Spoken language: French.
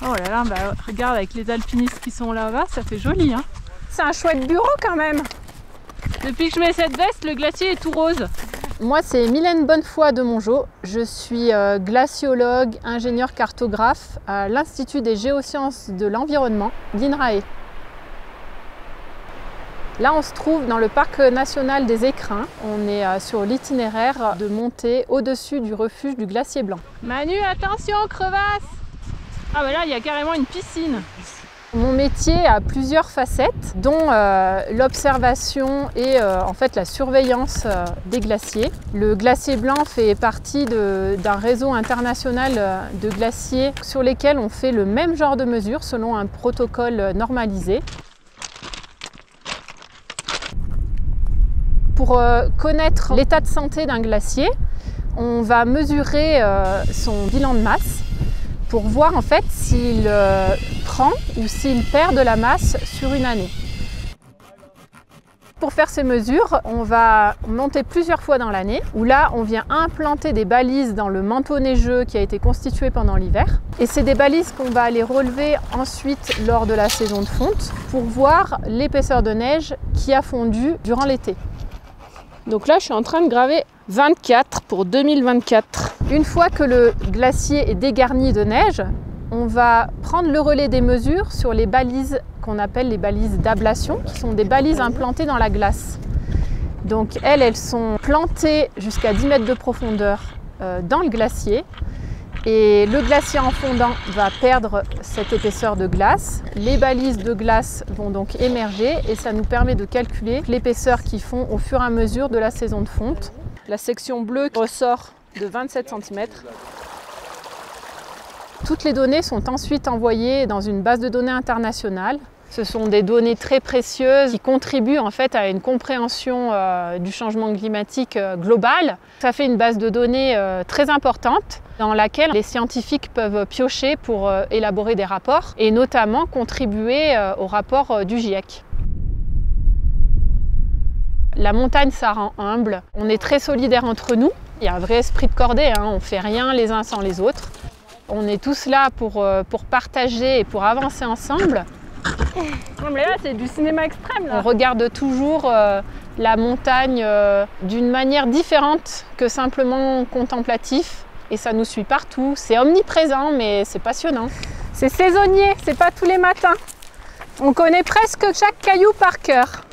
Oh là là, bah, regarde avec les alpinistes qui sont là-bas, ça fait joli, hein. C'est un chouette bureau quand même. Depuis que je mets cette veste, le glacier est tout rose. Moi, c'est Mylène Bonnefoy de Mongeau. Je suis glaciologue, ingénieure cartographe à l'Institut des géosciences de l'environnement d'INRAE. Là, on se trouve dans le parc national des Écrins. On est sur l'itinéraire de montée au-dessus du refuge du Glacier Blanc. Manu, attention, crevasse! Ah bah là, il y a carrément une piscine. Mon métier a plusieurs facettes, dont l'observation et en fait la surveillance des glaciers. Le Glacier Blanc fait partie d'un réseau international de glaciers sur lesquels on fait le même genre de mesures selon un protocole normalisé. Pour connaître l'état de santé d'un glacier, on va mesurer son bilan de masse pour voir en fait s'il prend ou s'il perd de la masse sur une année. Pour faire ces mesures, on va monter plusieurs fois dans l'année, où là on vient implanter des balises dans le manteau neigeux qui a été constitué pendant l'hiver. Et c'est des balises qu'on va aller relever ensuite lors de la saison de fonte pour voir l'épaisseur de neige qui a fondu durant l'été. Donc là, je suis en train de graver 24 pour 2024. Une fois que le glacier est dégarni de neige, on va prendre le relais des mesures sur les balises qu'on appelle les balises d'ablation, qui sont des balises implantées dans la glace. Donc elles sont plantées jusqu'à 10 mètres de profondeur dans le glacier. Et le glacier en fondant va perdre cette épaisseur de glace. Les balises de glace vont donc émerger et ça nous permet de calculer l'épaisseur qu'ils font au fur et à mesure de la saison de fonte. La section bleue ressort de 27 cm. Toutes les données sont ensuite envoyées dans une base de données internationale. Ce sont des données très précieuses qui contribuent en fait à une compréhension du changement climatique global. Ça fait une base de données très importante dans laquelle les scientifiques peuvent piocher pour élaborer des rapports et notamment contribuer au rapport du GIEC. La montagne, ça rend humble. On est très solidaires entre nous. Il y a un vrai esprit de cordée, hein. On ne fait rien les uns sans les autres. On est tous là pour partager et pour avancer ensemble. Non mais là c'est du cinéma extrême là. On regarde toujours la montagne d'une manière différente que simplement contemplatif et ça nous suit partout. C'est omniprésent mais c'est passionnant. C'est saisonnier, c'est pas tous les matins. On connaît presque chaque caillou par cœur.